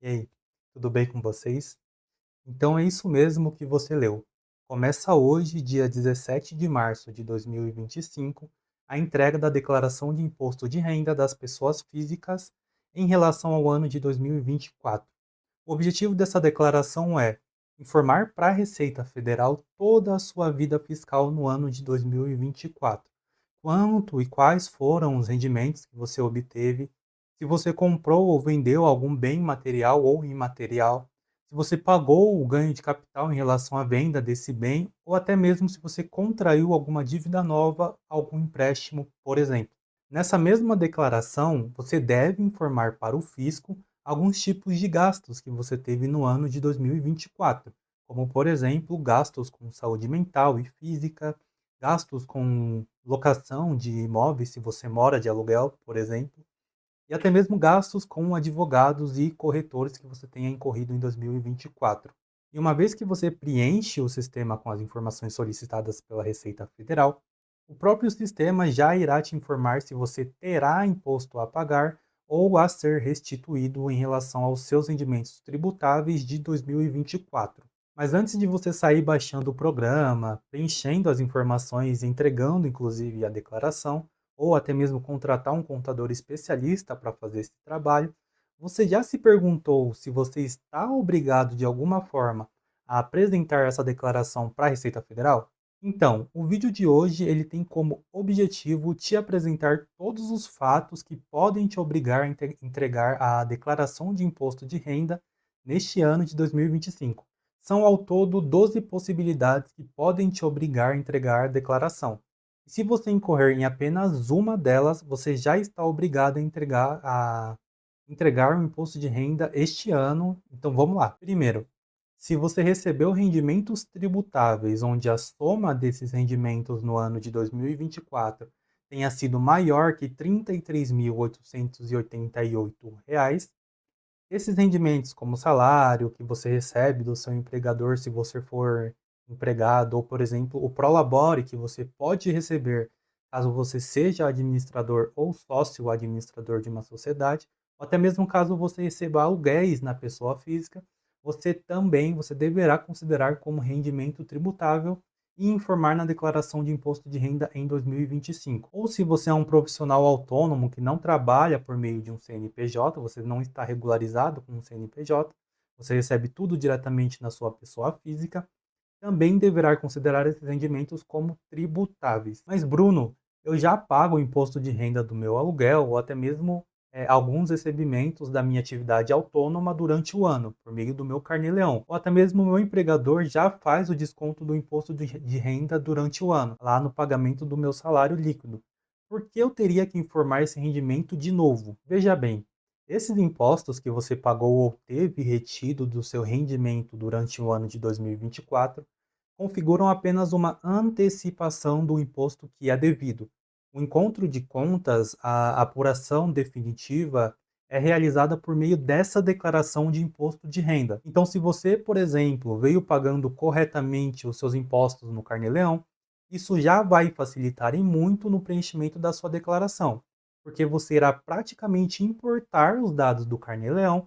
E aí, tudo bem com vocês? Então é isso mesmo que você leu. Começa hoje, dia 17 de março de 2025, a entrega da declaração de imposto de renda das pessoas físicas em relação ao ano de 2024. O objetivo dessa declaração é informar para a Receita Federal toda a sua vida fiscal no ano de 2024. Quanto e quais foram os rendimentos que você obteve, se você comprou ou vendeu algum bem material ou imaterial, se você pagou o ganho de capital em relação à venda desse bem, ou até mesmo se você contraiu alguma dívida nova, algum empréstimo, por exemplo. Nessa mesma declaração, você deve informar para o fisco alguns tipos de gastos que você teve no ano de 2024, como, por exemplo, gastos com saúde mental e física, gastos com locação de imóveis, se você mora de aluguel, por exemplo, e até mesmo gastos com advogados e corretores que você tenha incorrido em 2024. E uma vez que você preenche o sistema com as informações solicitadas pela Receita Federal, o próprio sistema já irá te informar se você terá imposto a pagar ou a ser restituído em relação aos seus rendimentos tributáveis de 2024. Mas antes de você sair baixando o programa, preenchendo as informações, entregando inclusive a declaração, ou até mesmo contratar um contador especialista para fazer esse trabalho, você já se perguntou se você está obrigado de alguma forma a apresentar essa declaração para a Receita Federal? Então, o vídeo de hoje ele tem como objetivo te apresentar todos os fatos que podem te obrigar a entregar a declaração de imposto de renda neste ano de 2025. São ao todo 12 possibilidades que podem te obrigar a entregar a declaração. E se você incorrer em apenas uma delas, você já está obrigado a entregar o imposto de renda este ano. Então vamos lá. Primeiro, se você recebeu rendimentos tributáveis onde a soma desses rendimentos no ano de 2024 tenha sido maior que R$ 33.888, esses rendimentos, como salário que você recebe do seu empregador, se você for empregado, ou, por exemplo, o prolabore que você pode receber caso você seja administrador ou sócio administrador de uma sociedade, ou até mesmo caso você receba aluguéis na pessoa física, você deverá considerar como rendimento tributável e informar na declaração de imposto de renda em 2025. Ou se você é um profissional autônomo que não trabalha por meio de um CNPJ, você não está regularizado com um CNPJ, você recebe tudo diretamente na sua pessoa física, também deverá considerar esses rendimentos como tributáveis. Mas, Bruno, eu já pago o imposto de renda do meu aluguel ou até mesmo alguns recebimentos da minha atividade autônoma durante o ano, por meio do meu carnê-leão. Ou até mesmo o meu empregador já faz o desconto do imposto de renda durante o ano, lá no pagamento do meu salário líquido. Por que eu teria que informar esse rendimento de novo? Veja bem, esses impostos que você pagou ou teve retido do seu rendimento durante o ano de 2024 configuram apenas uma antecipação do imposto que é devido. O encontro de contas, a apuração definitiva, é realizada por meio dessa declaração de imposto de renda. Então, se você, por exemplo, veio pagando corretamente os seus impostos no Carnê-Leão, isso já vai facilitar em muito no preenchimento da sua declaração, porque você irá praticamente importar os dados do Carnê-Leão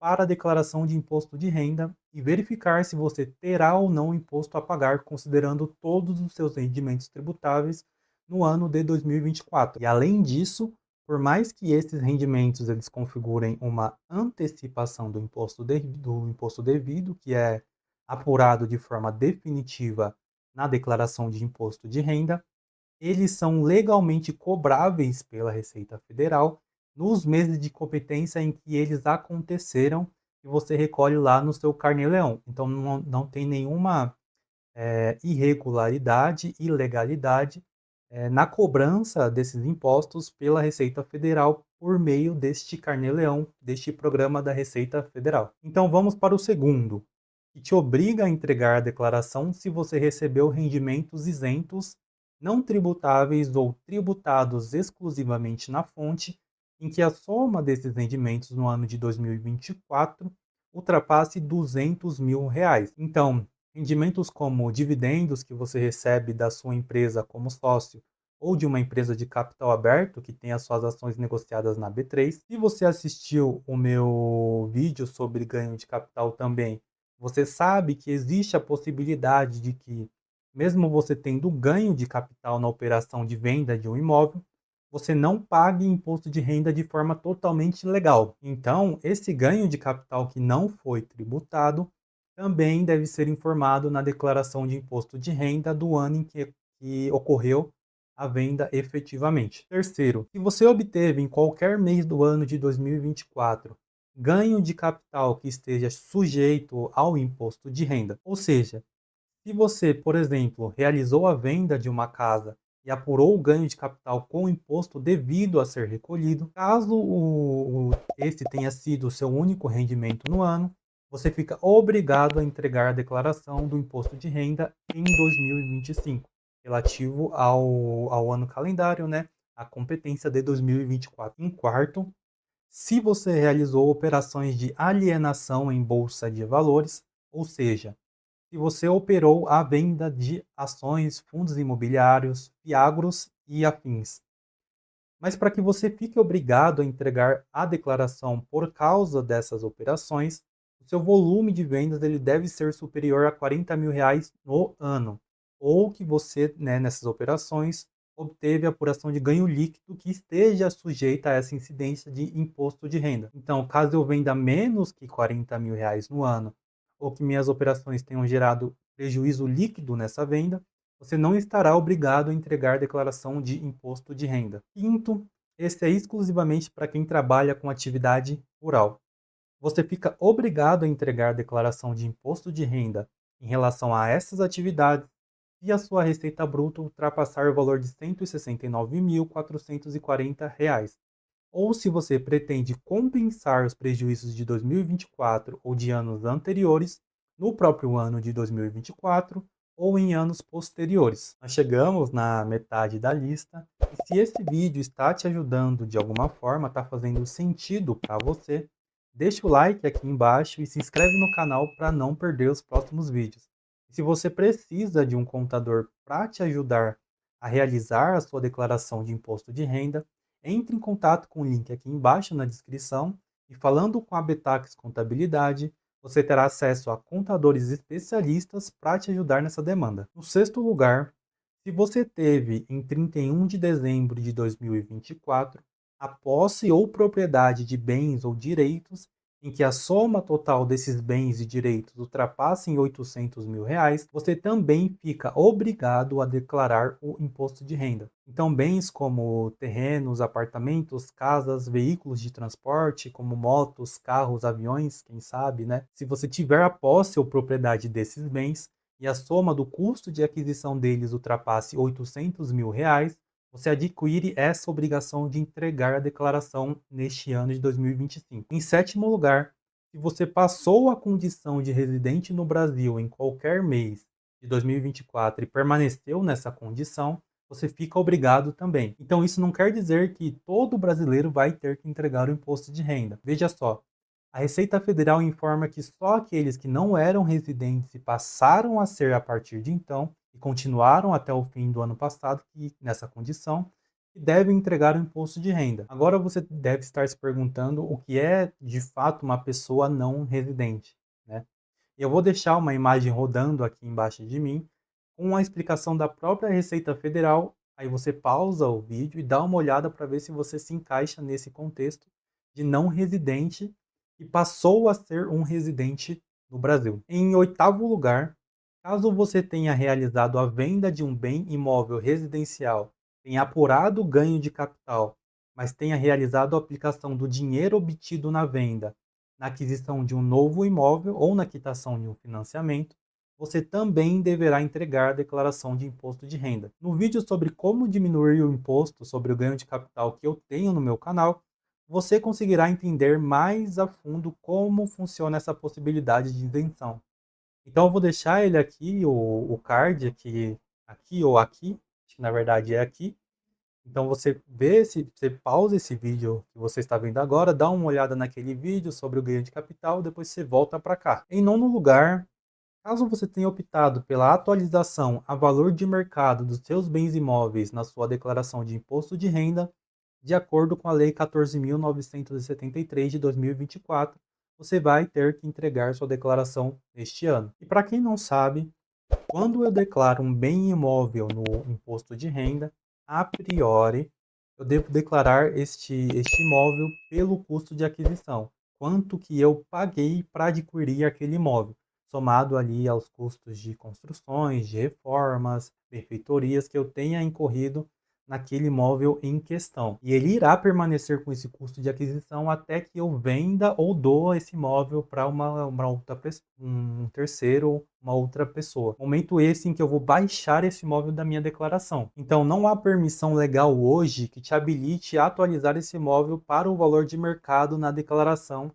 para a declaração de imposto de renda e verificar se você terá ou não imposto a pagar, considerando todos os seus rendimentos tributáveis no ano de 2024. E além disso, por mais que esses rendimentos eles configurem uma antecipação do imposto devido, que é apurado de forma definitiva na declaração de imposto de renda, eles são legalmente cobráveis pela Receita Federal nos meses de competência em que eles aconteceram e você recolhe lá no seu Carnê-Leão. Então não tem nenhuma irregularidade, ilegalidade na cobrança desses impostos pela Receita Federal por meio deste Carnê-Leão, deste programa da Receita Federal. Então vamos para o segundo, que te obriga a entregar a declaração se você recebeu rendimentos isentos, não tributáveis ou tributados exclusivamente na fonte, em que a soma desses rendimentos no ano de 2024 ultrapasse R$ 200.000. Então, rendimentos como dividendos que você recebe da sua empresa como sócio, ou de uma empresa de capital aberto que tem as suas ações negociadas na B3. Se você assistiu o meu vídeo sobre ganho de capital também, você sabe que existe a possibilidade de que, mesmo você tendo ganho de capital na operação de venda de um imóvel, você não pague imposto de renda de forma totalmente legal. Então, esse ganho de capital que não foi tributado também deve ser informado na declaração de imposto de renda do ano em que ocorreu a venda efetivamente. Terceiro, se você obteve em qualquer mês do ano de 2024 ganho de capital que esteja sujeito ao imposto de renda, ou seja, se você, por exemplo, realizou a venda de uma casa e apurou o ganho de capital com o imposto devido a ser recolhido, caso esse tenha sido o seu único rendimento no ano, você fica obrigado a entregar a declaração do imposto de renda em 2025, relativo ao ano calendário, né? A competência de 2024. Em quarto, se você realizou operações de alienação em bolsa de valores, ou seja, se você operou a venda de ações, fundos imobiliários, fiagros e afins. Mas para que você fique obrigado a entregar a declaração por causa dessas operações, o seu volume de vendas ele deve ser superior a R$ 40.000 no ano, ou que você, né, nessas operações, obteve apuração de ganho líquido que esteja sujeita a essa incidência de imposto de renda. Então, caso eu venda menos que R$ 40.000 no ano, ou que minhas operações tenham gerado prejuízo líquido nessa venda, você não estará obrigado a entregar declaração de imposto de renda. Quinto, esse é exclusivamente para quem trabalha com atividade rural. Você fica obrigado a entregar declaração de imposto de renda em relação a essas atividades se a sua receita bruta ultrapassar o valor de R$ 169.440, ou se você pretende compensar os prejuízos de 2024 ou de anos anteriores no próprio ano de 2024 ou em anos posteriores. Nós chegamos na metade da lista e se esse vídeo está te ajudando de alguma forma, está fazendo sentido para você, deixa o like aqui embaixo e se inscreve no canal para não perder os próximos vídeos. E se você precisa de um contador para te ajudar a realizar a sua declaração de imposto de renda, entre em contato com o link aqui embaixo na descrição e falando com a Betax Contabilidade, você terá acesso a contadores especialistas para te ajudar nessa demanda. No sexto lugar, se você teve em 31 de dezembro de 2024 a posse ou propriedade de bens ou direitos em que a soma total desses bens e direitos ultrapassem R$ 800.000, você também fica obrigado a declarar o imposto de renda. Então, bens como terrenos, apartamentos, casas, veículos de transporte, como motos, carros, aviões, quem sabe, né? Se você tiver a posse ou propriedade desses bens e a soma do custo de aquisição deles ultrapasse R$ 800.000, você adquire essa obrigação de entregar a declaração neste ano de 2025. Em sétimo lugar, se você passou a condição de residente no Brasil em qualquer mês de 2024 e permaneceu nessa condição, você fica obrigado também. Então isso não quer dizer que todo brasileiro vai ter que entregar o imposto de renda. Veja só, a Receita Federal informa que só aqueles que não eram residentes e passaram a ser a partir de então, e continuaram até o fim do ano passado, que nessa condição, que devem entregar o imposto de renda. Agora você deve estar se perguntando o que é de fato uma pessoa não residente, né? Eu vou deixar uma imagem rodando aqui embaixo de mim, com a explicação da própria Receita Federal. Aí você pausa o vídeo e dá uma olhada para ver se você se encaixa nesse contexto de não residente e passou a ser um residente no Brasil. Em oitavo lugar, caso você tenha realizado a venda de um bem imóvel residencial, tenha apurado o ganho de capital, mas tenha realizado a aplicação do dinheiro obtido na venda na aquisição de um novo imóvel ou na quitação de um financiamento, você também deverá entregar a declaração de imposto de renda. No vídeo sobre como diminuir o imposto sobre o ganho de capital que eu tenho no meu canal, você conseguirá entender mais a fundo como funciona essa possibilidade de isenção. Então eu vou deixar ele aqui, o card aqui ou aqui, acho que na verdade é aqui. Então você pausa esse vídeo que você está vendo agora, dá uma olhada naquele vídeo sobre o ganho de capital, depois você volta para cá. Em nono lugar, Caso você tenha optado pela atualização a valor de mercado dos seus bens imóveis na sua declaração de imposto de renda, de acordo com a Lei 14.973 de 2024, você vai ter que entregar sua declaração este ano. E para quem não sabe, quando eu declaro um bem imóvel no imposto de renda, a priori, eu devo declarar este imóvel pelo custo de aquisição. Quanto que eu paguei para adquirir aquele imóvel, somado ali aos custos de construções, de reformas, benfeitorias que eu tenha incorrido naquele imóvel em questão. E ele irá permanecer com esse custo de aquisição até que eu venda ou doa esse imóvel para uma outra pessoa, um terceiro, uma outra pessoa. Momento esse em que eu vou baixar esse imóvel da minha declaração. Então não há permissão legal hoje que te habilite a atualizar esse imóvel para o valor de mercado na declaração,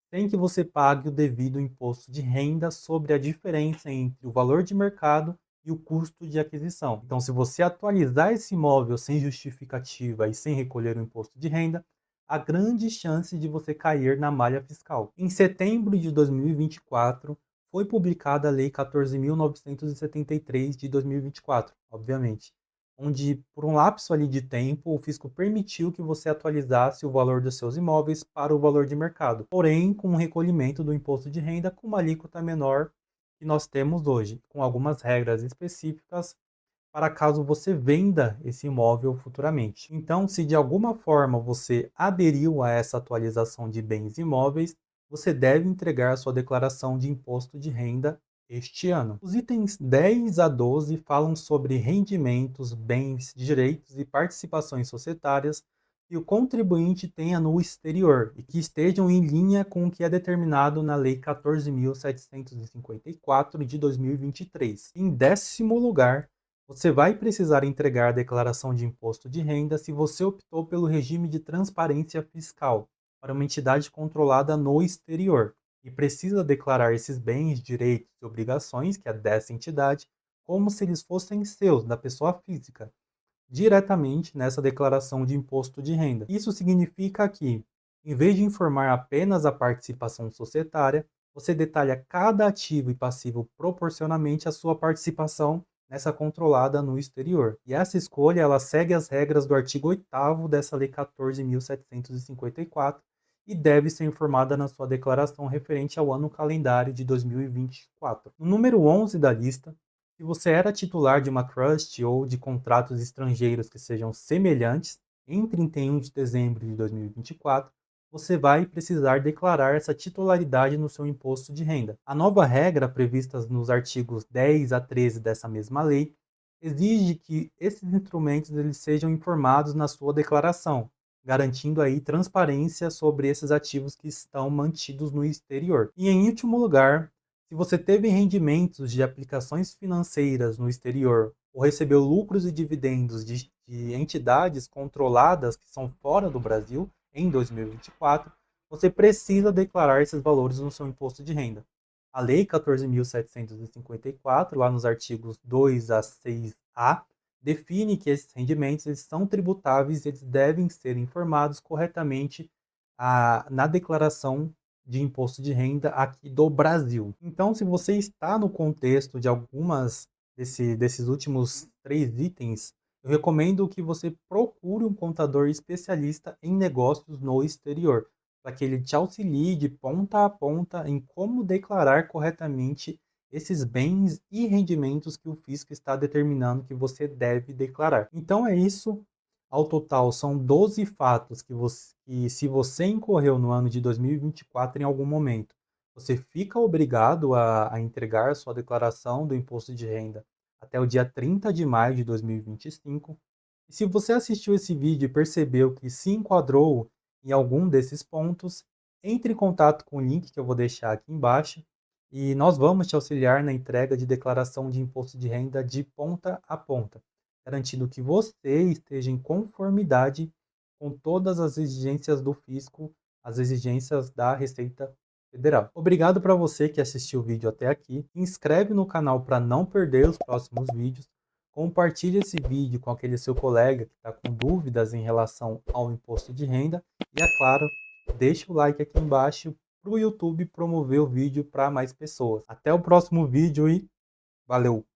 sem que você pague o devido imposto de renda sobre a diferença entre o valor de mercado e o custo de aquisição. Então, se você atualizar esse imóvel sem justificativa e sem recolher o imposto de renda, há grande chance de você cair na malha fiscal. Em setembro de 2024, foi publicada a Lei 14.973 de 2024, obviamente, onde, por um lapso ali de tempo, o fisco permitiu que você atualizasse o valor dos seus imóveis para o valor de mercado, porém com o recolhimento do imposto de renda com uma alíquota menor que nós temos hoje, com algumas regras específicas para caso você venda esse imóvel futuramente. Então, se de alguma forma você aderiu a essa atualização de bens imóveis, você deve entregar sua declaração de imposto de renda este ano. Os itens 10 a 12 falam sobre rendimentos, bens, direitos e participações societárias que o contribuinte tenha no exterior e que estejam em linha com o que é determinado na Lei 14.754 de 2023. Em 10º lugar, você vai precisar entregar a declaração de imposto de renda se você optou pelo regime de transparência fiscal para uma entidade controlada no exterior e precisa declarar esses bens, direitos e obrigações, que é dessa entidade, como se eles fossem seus, da pessoa física, diretamente nessa declaração de imposto de renda. Isso significa que, em vez de informar apenas a participação societária, você detalha cada ativo e passivo proporcionalmente à sua participação nessa controlada no exterior. E essa escolha ela segue as regras do artigo 8º dessa Lei 14.754 e deve ser informada na sua declaração referente ao ano calendário de 2024. No número 11 da lista, se você era titular de uma trust ou de contratos estrangeiros que sejam semelhantes em 31 de dezembro de 2024, você vai precisar declarar essa titularidade no seu imposto de renda. A nova regra prevista nos artigos 10 a 13 dessa mesma lei exige que esses instrumentos eles sejam informados na sua declaração, garantindo aí transparência sobre esses ativos que estão mantidos no exterior. E em último lugar, se você teve rendimentos de aplicações financeiras no exterior ou recebeu lucros e dividendos de entidades controladas que são fora do Brasil em 2024, você precisa declarar esses valores no seu imposto de renda. A Lei 14.754, lá nos artigos 2 a 6A, define que esses rendimentos eles são tributáveis e eles devem ser informados corretamente na declaração de imposto de renda aqui do Brasil. Então, se você está no contexto de algumas desses últimos 3 itens, eu recomendo que você procure um contador especialista em negócios no exterior, para que ele te auxilie de ponta a ponta em como declarar corretamente esses bens e rendimentos que o fisco está determinando que você deve declarar. Então é isso. Ao total, são 12 fatos que se você incorreu no ano de 2024 em algum momento, você fica obrigado a entregar sua declaração do imposto de renda até o dia 30 de maio de 2025. E se você assistiu esse vídeo e percebeu que se enquadrou em algum desses pontos, entre em contato com o link que eu vou deixar aqui embaixo e nós vamos te auxiliar na entrega de declaração de imposto de renda de ponta a ponta, garantindo que você esteja em conformidade com todas as exigências do fisco, as exigências da Receita Federal. Obrigado para você que assistiu o vídeo até aqui. Se inscreve no canal para não perder os próximos vídeos. Compartilhe esse vídeo com aquele seu colega que está com dúvidas em relação ao imposto de renda. E, é claro, deixe o like aqui embaixo para o YouTube promover o vídeo para mais pessoas. Até o próximo vídeo e valeu!